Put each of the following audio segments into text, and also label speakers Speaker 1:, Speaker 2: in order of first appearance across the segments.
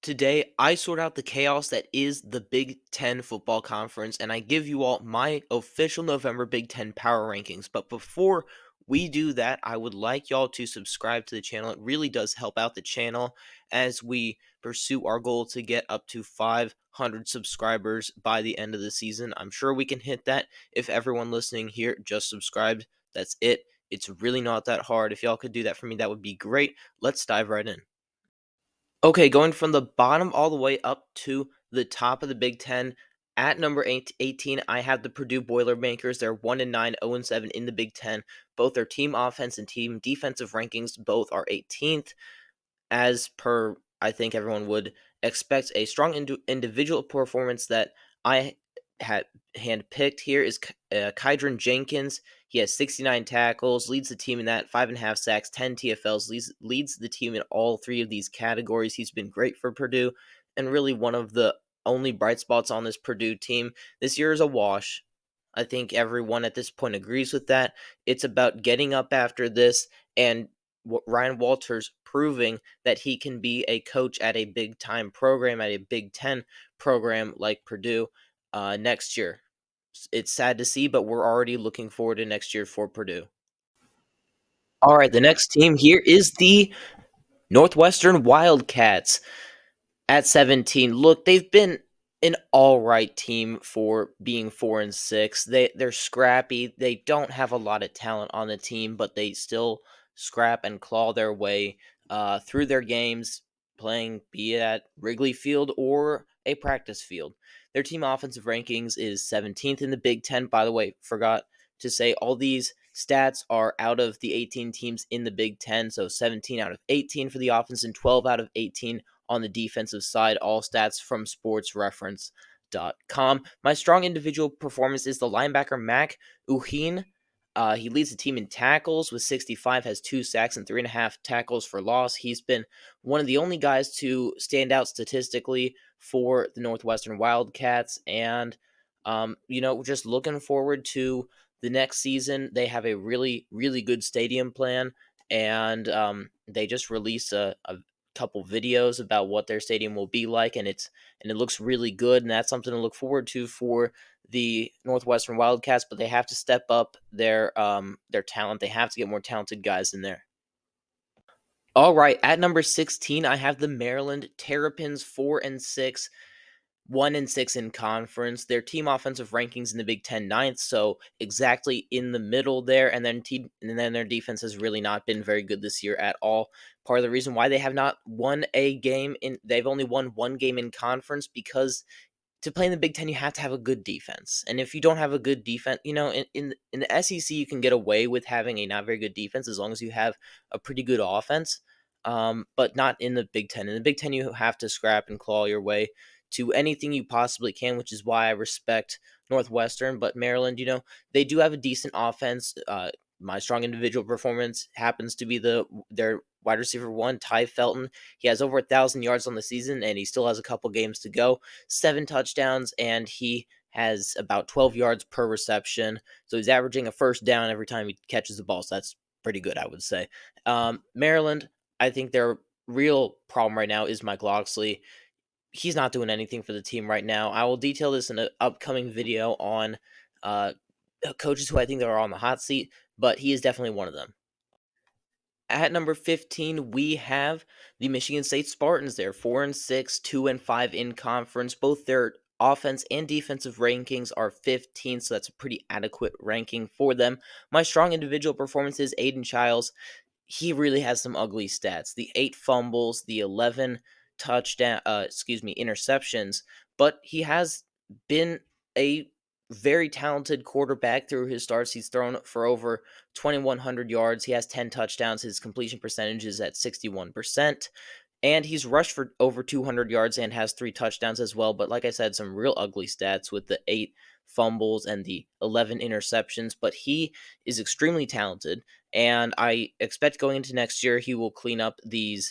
Speaker 1: Today, I sort out the chaos that is the Big Ten football conference, and I give you all my official November Big Ten power rankings. But before we do that, I would like y'all to subscribe to the channel. It really does help out the channel as we pursue our goal to get up to 500 subscribers by the end of the season. I'm sure we can hit that if everyone listening here just subscribed. That's it. It's really not that hard. If y'all could do that for me, that would be great. Let's dive right in. Okay, going from the bottom all the way up to the top of the Big Ten. At number 18, I have the Purdue Boilermakers. They're 1-9, 0-7 in the Big Ten. Both their team offense and team defensive rankings both are 18th. As per, I think everyone would expect, a strong individual performance that I had handpicked here is Kydron Jenkins. He has 69 tackles, leads the team in that, 5.5 sacks, 10 TFLs, leads the team in all three of these categories. He's been great for Purdue, and really one of the only bright spots on this Purdue team. This year is a wash. I think everyone at this point agrees with that. It's about getting up after this and Ryan Walters proving that he can be a coach at a big time program, at a Big Ten program like Purdue next year. It's sad to see, but we're already looking forward to next year for Purdue. All right, the next team here is the Northwestern Wildcats at 17. Look, they've been an all right team for being 4-6. They're scrappy. They don't have a lot of talent on the team, but they still scrap and claw their way through their games, playing be it at Wrigley Field or a practice field. Their team offensive rankings is 17th in the Big Ten. By the way, forgot to say all these stats are out of the 18 teams in the Big Ten. So 17 out of 18 for the offense and 12 out of 18 on the defensive side. All stats from sportsreference.com. My strong individual performance is the linebacker Mac Uhin. He leads the team in tackles with 65, has 2 sacks and 3.5 tackles for loss. He's been one of the only guys to stand out statistically for the Northwestern Wildcats. And, just looking forward to the next season. They have a really, really good stadium plan. And they just released a couple videos about what their stadium will be like, and it looks really good, and that's something to look forward to for the Northwestern Wildcats. But they have to step up their talent. They have to get more talented guys in there. All right, at number 16, I have the Maryland Terrapins, 4-6. 1-6 in conference. Their team offensive rankings in the Big Ten ninth, so exactly in the middle there. And then their defense has really not been very good this year at all. Part of the reason why they have not won a game they've only won one game in conference, because to play in the Big Ten, you have to have a good defense. And if you don't have a good defense, in the SEC, you can get away with having a not very good defense as long as you have a pretty good offense. But not in the Big Ten. In the Big Ten, you have to scrap and claw your way to anything you possibly can, which is why I respect Northwestern. But Maryland, they do have a decent offense. My strong individual performance happens to be their wide receiver one, Ty Felton. He has over 1,000 yards on the season, and he still has a couple games to go. 7 touchdowns, and he has about 12 yards per reception. So he's averaging a first down every time he catches the ball. So that's pretty good, I would say. Maryland, I think their real problem right now is Mike Locksley. He's not doing anything for the team right now. I will detail this in an upcoming video on coaches who I think are on the hot seat, but he is definitely one of them. At number 15, we have the Michigan State Spartans. They're 4-6, 2-5 in conference. Both their offense and defensive rankings are 15, so that's a pretty adequate ranking for them. My strong individual performance is Aiden Childs. He really has some ugly stats. The 8 fumbles, the 11 interceptions, but he has been a very talented quarterback through his starts. He's thrown for over 2,100 yards. He has 10 touchdowns. His completion percentage is at 61%. And he's rushed for over 200 yards and has 3 touchdowns as well. But like I said, some real ugly stats with the 8 fumbles and the 11 interceptions. But he is extremely talented. And I expect going into next year, he will clean up the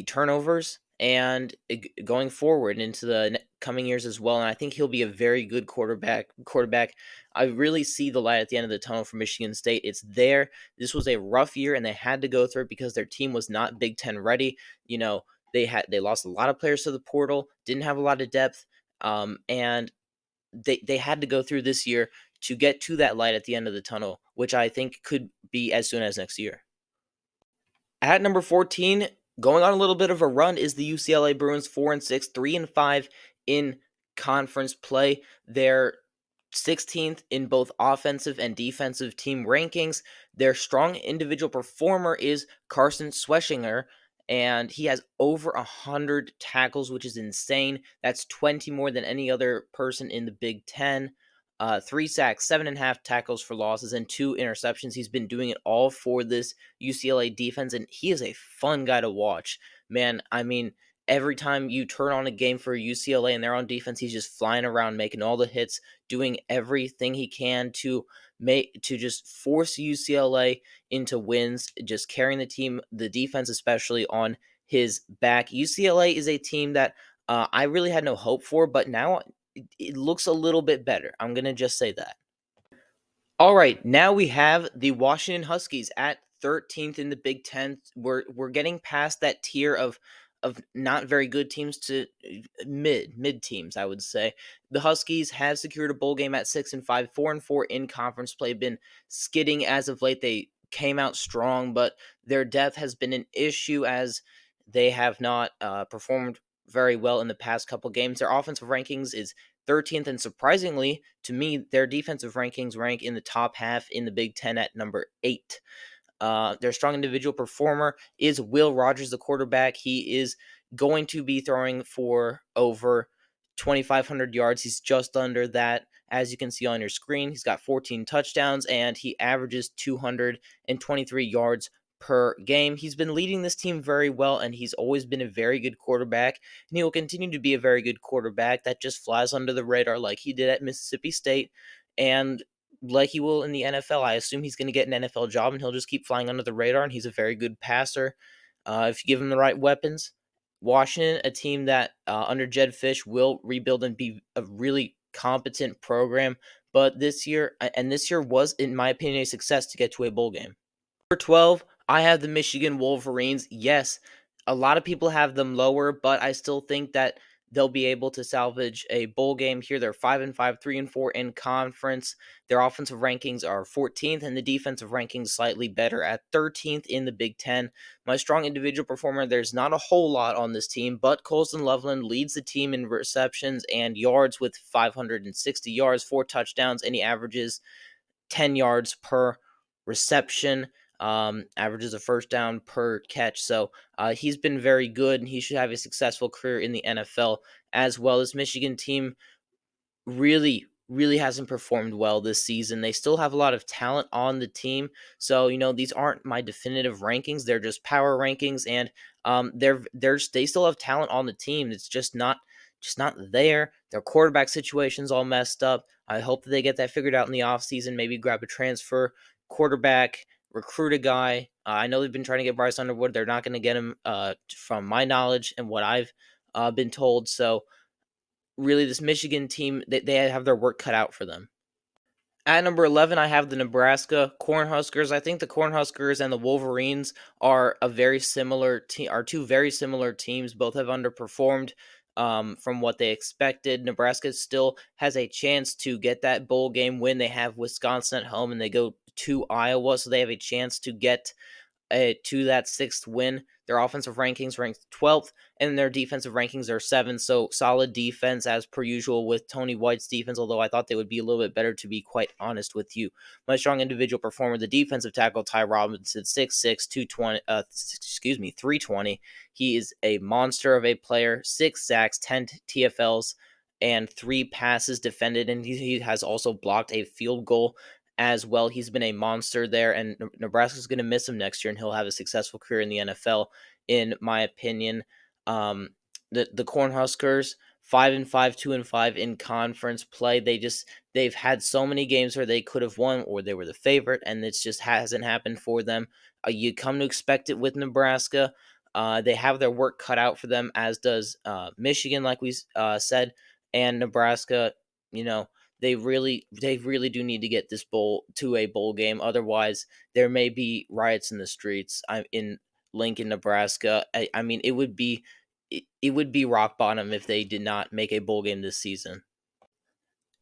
Speaker 1: turnovers and going forward into the coming years as well. And I think he'll be a very good quarterback. I really see the light at the end of the tunnel for Michigan State. It's there. This was a rough year, and they had to go through it because their team was not Big Ten ready. They lost a lot of players to the portal, didn't have a lot of depth, and they had to go through this year to get to that light at the end of the tunnel, which I think could be as soon as next year. At number 14, going on a little bit of a run is the UCLA Bruins, 4-6, 3-5 in conference play. They're 16th in both offensive and defensive team rankings. Their strong individual performer is Carson Schwetzinger, and he has over 100 tackles, which is insane. That's 20 more than any other person in the Big Ten. 3 sacks, 7.5 tackles for losses, and 2 interceptions. He's been doing it all for this UCLA defense, and he is a fun guy to watch. Man, I mean, every time you turn on a game for UCLA and they're on defense, he's just flying around, making all the hits, doing everything he can to just force UCLA into wins, just carrying the team, the defense especially, on his back. UCLA is a team that I really had no hope for, but now it looks a little bit better. I'm going to just say that. All right, now we have the Washington Huskies at 13th in the Big Ten. We're getting past that tier of not very good teams to mid teams, I would say. The Huskies have secured a bowl game at 6-5, 4-4 in conference play. Been skidding as of late. They came out strong, but their depth has been an issue as they have not performed very well in the past couple games. Their offensive rankings is 13th, and surprisingly to me, their defensive rankings rank in the top half in the Big Ten at number 8. Their strong individual performer is Will Rogers, the quarterback. He is going to be throwing for over 2,500 yards. He's just under that, as you can see on your screen. He's got 14 touchdowns, and he averages 223 yards per game. He's been leading this team very well, and he's always been a very good quarterback, and he will continue to be a very good quarterback that just flies under the radar like he did at Mississippi State, and like he will in the NFL. I assume he's going to get an NFL job, and he'll just keep flying under the radar, and he's a very good passer. If you give him the right weapons. Washington, a team that under Jedd Fisch will rebuild and be a really competent program, but this year was, in my opinion, a success to get to a bowl game. Number 12, I have the Michigan Wolverines. Yes, a lot of people have them lower, but I still think that they'll be able to salvage a bowl game here. They're 5-5, 3-4 in conference. Their offensive rankings are 14th, and the defensive rankings slightly better at 13th in the Big Ten. My strong individual performer, there's not a whole lot on this team, but Colston Loveland leads the team in receptions and yards with 560 yards, 4 touchdowns, and he averages 10 yards per reception. Averages a first down per catch. So he's been very good, and he should have a successful career in the NFL as well. This Michigan team really hasn't performed well this season. They still have a lot of talent on the team. So, these aren't my definitive rankings. They're just power rankings, and they still have talent on the team. It's just not there. Their quarterback situation's all messed up. I hope that they get that figured out in the offseason. Maybe grab a transfer quarterback, recruit a guy. I know they've been trying to get Bryce Underwood. They're not going to get him from my knowledge and what I've been told. So really, this Michigan team, they have their work cut out for them. At number 11, I have the Nebraska Cornhuskers. I think the Cornhuskers and the Wolverines are two very similar teams. Both have underperformed from what they expected. Nebraska still has a chance to get that bowl game win. They have Wisconsin at home, and they go to Iowa, so they have a chance to get to that 6th win. Their offensive rankings ranked 12th, and their defensive rankings are 7th. So solid defense as per usual with Tony White's defense, although I thought they would be a little bit better, to be quite honest with you. My strong individual performer, the defensive tackle Ty Robinson, 6'6", 320. He is a monster of a player. 6 sacks, 10 TFLs, and 3 passes defended, and he has also blocked a field goal as well. He's been a monster there, and Nebraska's going to miss him next year, and he'll have a successful career in the NFL, in my opinion. The Cornhuskers, 5-5, 2-5 in conference play. They've had so many games where they could have won, or they were the favorite, and it just hasn't happened for them. You come to expect it with Nebraska. They have their work cut out for them, as does Michigan, like we said, and Nebraska. They really do need to get this bowl to a bowl game. Otherwise, there may be riots in the streets in Lincoln, Nebraska. I mean, it would be it would be rock bottom if they did not make a bowl game this season.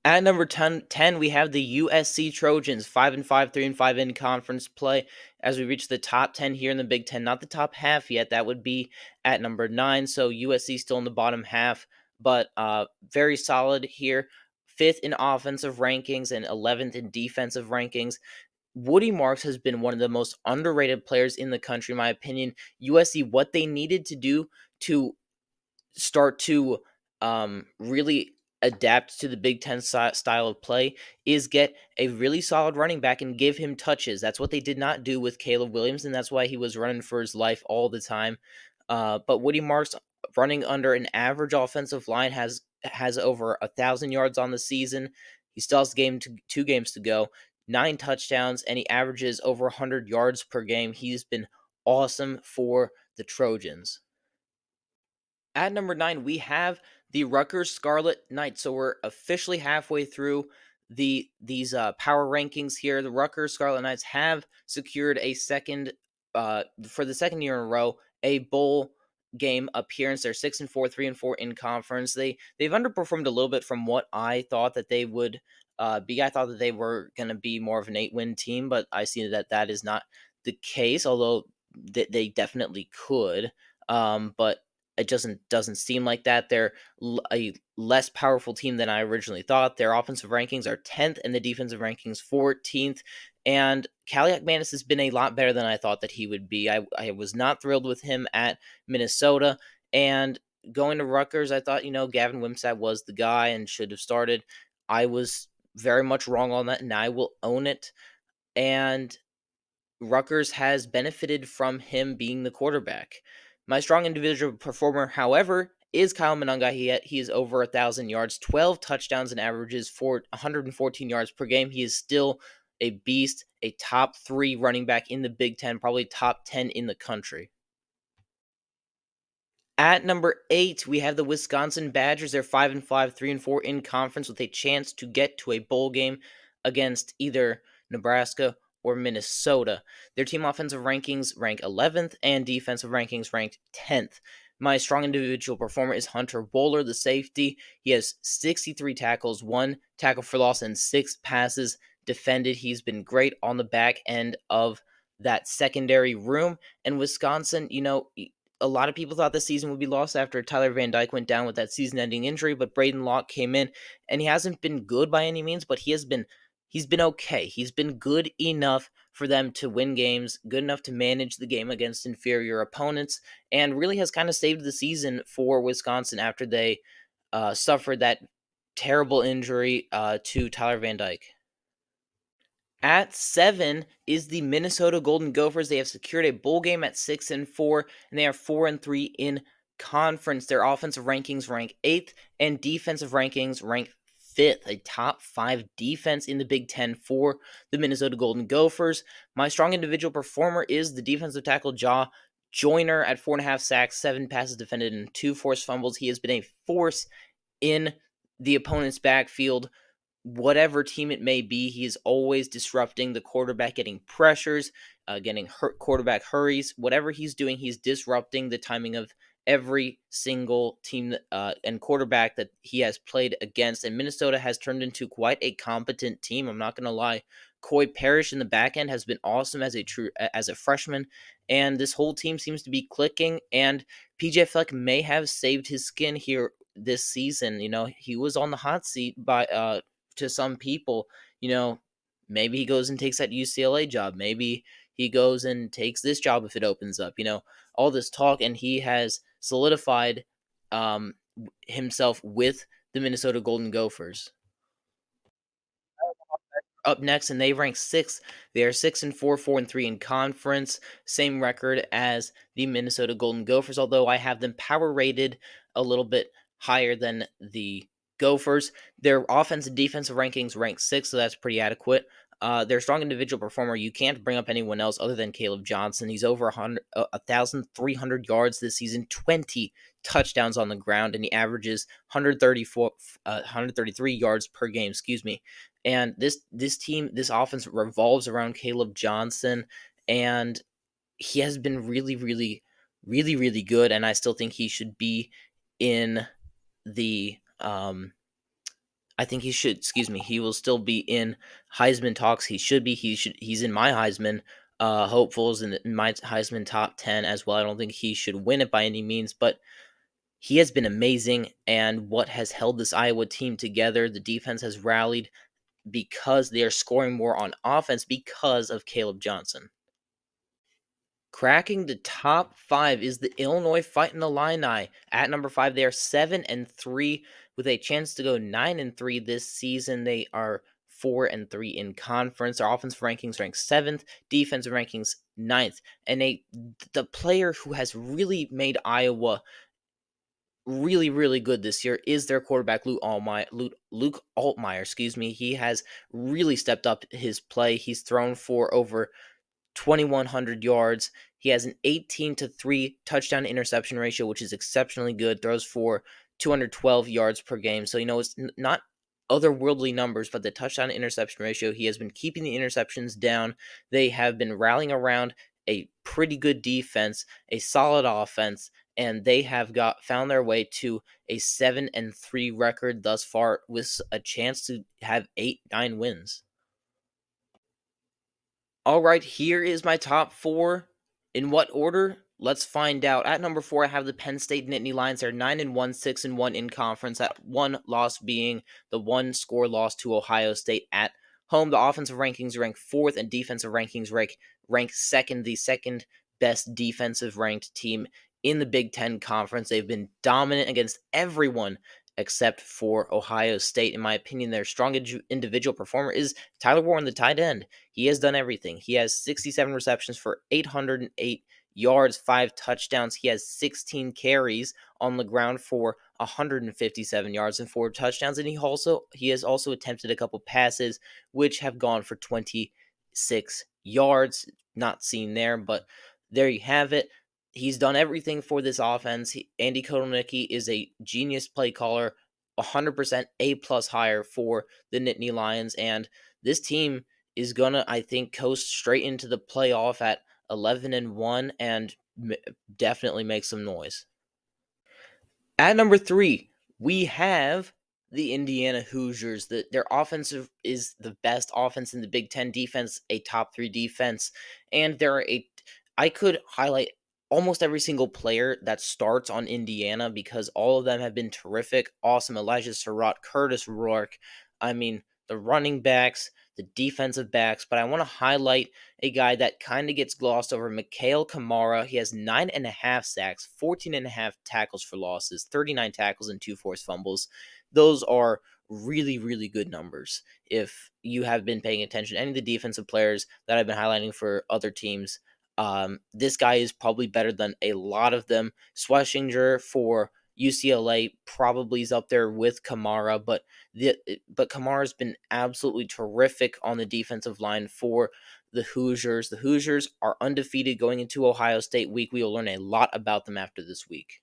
Speaker 1: At number 10, we have the USC Trojans, 5-5, 3-5 in conference play. As we reach the top 10 here in the Big Ten, not the top half yet. That would be at number 9. So USC still in the bottom half, but very solid here. 5th in offensive rankings and 11th in defensive rankings. Woody Marks has been one of the most underrated players in the country, in my opinion. USC, what they needed to do to start to really adapt to the Big Ten style of play is get a really solid running back and give him touches. That's what they did not do with Caleb Williams, and that's why he was running for his life all the time. But Woody Marks, running under an average offensive line, has over 1,000 yards on the season. He still has 2 games to go, 9 touchdowns, and he averages over 100 yards per game. He's been awesome for the Trojans. At number 9, we have the Rutgers Scarlet Knights. So we're officially halfway through these power rankings here. The Rutgers Scarlet Knights have secured a second for the second year in a row a bowl game appearance. They're 6-4, 3-4 in conference. They've underperformed a little bit from what I thought that they would be. I thought that they were going to be more of an 8-win team, but I see that is not the case. Although they definitely could, but it doesn't seem like that. They're a less powerful team than I originally thought. Their offensive rankings are 10th and the defensive rankings 14th. And Kaliak Manis has been a lot better than I thought that he would be. I was not thrilled with him at Minnesota. And going to Rutgers, I thought, Gavin Wimsatt was the guy and should have started. I was very much wrong on that, and I will own it. And Rutgers has benefited from him being the quarterback. My strong individual performer, however, is Kyle Monangai. He is over 1,000 yards, 12 touchdowns, and averages for 114 yards per game. He is still a beast, a top 3 running back in the Big Ten, probably top 10 in the country. At number 8, we have the Wisconsin Badgers. They're 5-5, 3-4 in conference with a chance to get to a bowl game against either Nebraska or Minnesota. Their team offensive rankings rank 11th and defensive rankings ranked 10th. My strong individual performer is Hunter Bowler, the safety. He has 63 tackles, 1 tackle for loss, and 6 passes defended. He's been great on the back end of that secondary room. And Wisconsin, a lot of people thought the season would be lost after Tyler Van Dyke went down with that season-ending injury, but Braden Locke came in, and he hasn't been good by any means, but he's been okay. He's been good enough for them to win games, good enough to manage the game against inferior opponents, and really has kind of saved the season for Wisconsin after they suffered that terrible injury to Tyler Van Dyke. At 7 is the Minnesota Golden Gophers. They have secured a bowl game at 6-4, and they are 4-3 in conference. Their offensive rankings rank 8th, and defensive rankings rank 5th, a top 5 defense in the Big Ten for the Minnesota Golden Gophers. My strong individual performer is the defensive tackle Jaw Joyner at 4.5 sacks, 7 passes defended, and 2 forced fumbles. He has been a force in the opponent's backfield. Whatever team it may be, he is always disrupting the quarterback, getting pressures, getting quarterback hurries. Whatever he's doing, he's disrupting the timing of every single team and quarterback that he has played against. And Minnesota has turned into quite a competent team. I'm not going to lie. Coy Parrish in the back end has been awesome as a freshman, and this whole team seems to be clicking. And PJ Fleck may have saved his skin here this season. He was on the hot seat by to some people. Maybe he goes and takes that UCLA job. Maybe he goes and takes this job if it opens up. All this talk, and he has solidified himself with the Minnesota Golden Gophers. Up next, and they rank 6th. They are 6-4, 4-3 in conference. Same record as the Minnesota Golden Gophers, although I have them power rated a little bit higher than the Gophers. Their offense and defensive rankings rank 6th, so that's pretty adequate. Their strong individual performer, you can't bring up anyone else other than Caleb Johnson. He's over 1,300 yards this season, 20 touchdowns on the ground, and he averages 133 yards per game. And this offense revolves around Caleb Johnson, and he has been really, really really, really good, and I still think he should be in the I think he should, excuse me, he will still be in Heisman talks. He should be. He's in my Heisman hopefuls and in my Heisman top 10 as well. I don't think he should win it by any means, but he has been amazing, and what has held this Iowa team together, the defense has rallied because they are scoring more on offense because of Caleb Johnson. Cracking the top five is the Illinois Fighting Illini. At number five, they are 7-3 with a chance to go 9-3 this season. They are 4-3 in conference. Their offensive rankings rank seventh, defensive rankings ninth. And the player who has really made Iowa really, really good this year is their quarterback, Luke Altmaier. Excuse me. He has really stepped up his play. He's thrown for over 2,100 yards. He has an 18-3 touchdown interception ratio, which is exceptionally good. Throws for 212 yards per game. So, it's not otherworldly numbers, but the touchdown interception ratio, he has been keeping the interceptions down. They have been rallying around a pretty good defense, a solid offense, and they have found their way to a 7-3 record thus far with a chance to have 8-9 wins. All right, here is my top four. In what order? Let's find out. At number four, I have the Penn State Nittany Lions. They're 9-1, 6-1 in conference. That one loss being the one score loss to Ohio State at home. The offensive rankings rank fourth, and defensive rankings rank second. The second best defensive ranked team in the Big Ten Conference. They've been dominant against everyone except for Ohio State. In my opinion, their strong individual performer is Tyler Warren, the tight end. He has done everything. He has 67 receptions for 808 yards, 5 touchdowns. He has 16 carries on the ground for 157 yards and 4 touchdowns. And he has also attempted a couple passes which have gone for 26 yards. Not seen there, but there you have it. He's done everything for this offense. Andy Kotelnicki is a genius play caller, 100% A+ hire for the Nittany Lions, and this team is gonna, I think, coast straight into the playoff at 11-1 and definitely make some noise. At number three, we have the Indiana Hoosiers. Their offensive is the best offense in the Big Ten. Defense, a top 3 defense, and I could highlight almost every single player that starts on Indiana because all of them have been terrific, awesome. Elijah Surratt, Curtis Rourke. I mean, the running backs, the defensive backs, but I want to highlight a guy that kind of gets glossed over, Mikhail Kamara. He has 9.5 sacks, 14.5 tackles for losses, 39 tackles, and 2 forced fumbles. Those are really, really good numbers. If you have been paying attention, any of the defensive players that I've been highlighting for other teams, this guy is probably better than a lot of them. Schlesinger for UCLA probably is up there with Kamara, but Kamara's been absolutely terrific on the defensive line for the Hoosiers. The Hoosiers are undefeated going into Ohio State week. We will learn a lot about them after this week.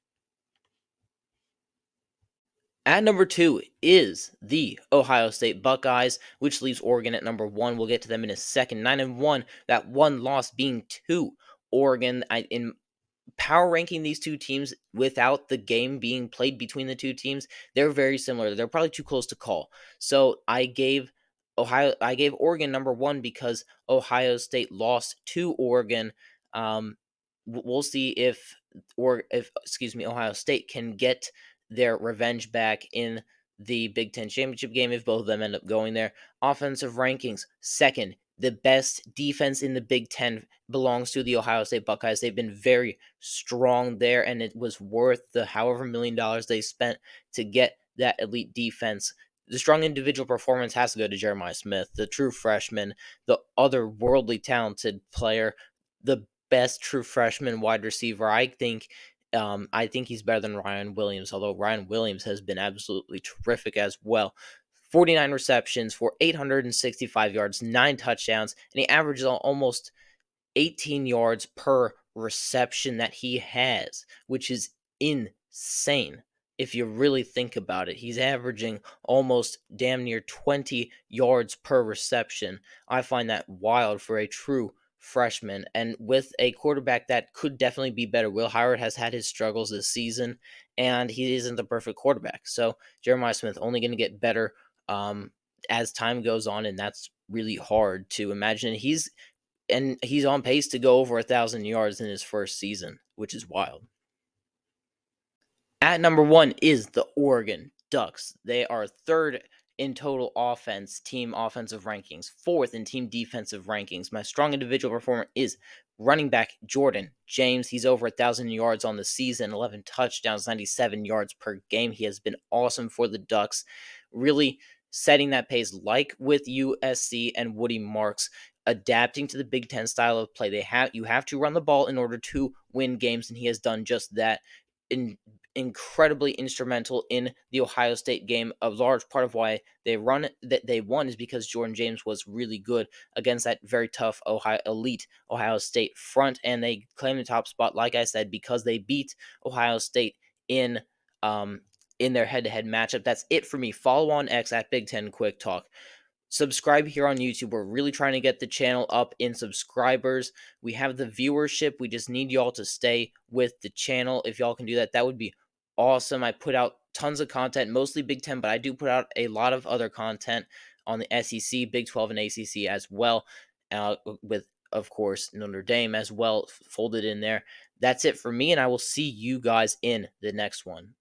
Speaker 1: At number 2 is the Ohio State Buckeyes, which leaves Oregon at number 1. We'll get to them in a second. 9-1, that one loss being to Oregon. In power ranking these two teams without the game being played between the two teams, they're very similar. They're probably too close to call. So I gave Oregon number 1 because Ohio State lost to Oregon. We'll see if Ohio State can get their revenge back in the Big Ten championship game if both of them end up going there. Offensive rankings, second. The best defense in the Big Ten belongs to the Ohio State Buckeyes. They've been very strong there, and it was worth the however $1 million they spent to get that elite defense. The strong individual performance has to go to Jeremiah Smith, the true freshman, the otherworldly talented player, the best true freshman wide receiver. I think he's better than Ryan Williams, although Ryan Williams has been absolutely terrific as well. 49 receptions for 865 yards, 9 touchdowns, and he averages almost 18 yards per reception that he has, which is insane. If you really think about it, he's averaging almost damn near 20 yards per reception. I find that wild for a true freshman. And with a quarterback that could definitely be better, Will Howard has had his struggles this season, and he isn't the perfect quarterback. So Jeremiah Smith only going to get better as time goes on, and that's really hard to imagine. He's on pace to go over 1,000 yards in his first season, which is wild. At number 1 is the Oregon Ducks. They are third in total offense, team offensive rankings, fourth in team defensive rankings. My strong individual performer is running back Jordan James. He's over 1,000 yards on the season, 11 touchdowns, 97 yards per game. He has been awesome for the Ducks, really setting that pace like with USC and Woody Marks, adapting to the Big Ten style of play. You have to run the ball in order to win games, and he has done just that. Incredibly instrumental in the Ohio State game. A large part of why they won is because Jordan James was really good against that very tough elite Ohio State front, and they claim the top spot, like I said, because they beat Ohio State in their head-to-head matchup. That's it for me. Follow on X at Big Ten Quick Talk. Subscribe here on YouTube. We're really trying to get the channel up in subscribers. We have the viewership. We just need y'all to stay with the channel. If y'all can do that, that would be awesome. I put out tons of content, mostly Big Ten, but I do put out a lot of other content on the SEC, Big 12, and ACC as well, with, of course, Notre Dame as well folded in there. That's it for me, and I will see you guys in the next one.